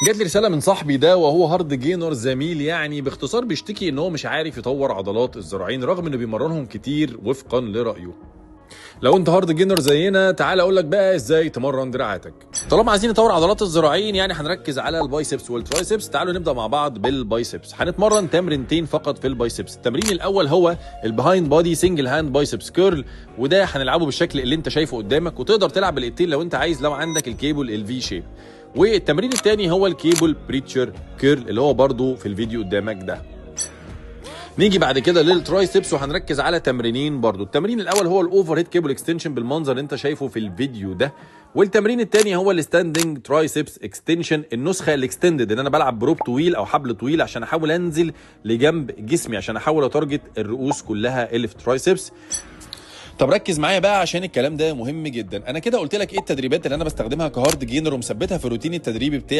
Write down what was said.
جات لي رسالة من صاحبي ده وهو هارد جينر زميل، يعني باختصار بيشتكي ان هو مش عارف يطور عضلات الذراعين رغم انه بيمرنهم كتير وفقا لرأيه. لو انت هارد جينر زينا تعال اقول لك بقى ازاي تمرن دراعاتك. طالما عايزين نطور عضلات الذراعين يعني هنركز على البايسبس والترايسبس. تعالوا نبدا مع بعض بالبايسبس. هنتمرن تمرينتين فقط في البايسبس. التمرين الاول هو البيهايند بادي سنجل هاند بايسبس كيرل، وده هنلعبه بالشكل اللي انت شايفه قدامك، وتقدر تلعب بالايدين لو انت عايز، لو عندك الكيبل الفي شيب. والتمرين الثاني هو الكيبل بريتشر كيرل اللي هو برضو في الفيديو قدامك ده. نيجي بعد كده للترايسبس وهنركز على تمرينين برضو. التمرين الاول هو الاوفر هيد كيبل اكستنشن بالمنظر اللي انت شايفه في الفيديو ده، والتمرين الثاني هو الستاندنج ترايسبس اكستنشن النسخه الاكستندد، ان انا بلعب بروب طويل او حبل طويل عشان احاول انزل لجنب جسمي عشان احاول اتارجت الرؤوس كلها اللي في الترايسبس. طب ركز معايا بقى عشان الكلام ده مهم جدا. انا كده قلت لك ايه التدريبات اللي انا بستخدمها كهارد جينر ومثبتها في الروتين التدريبي بتاعي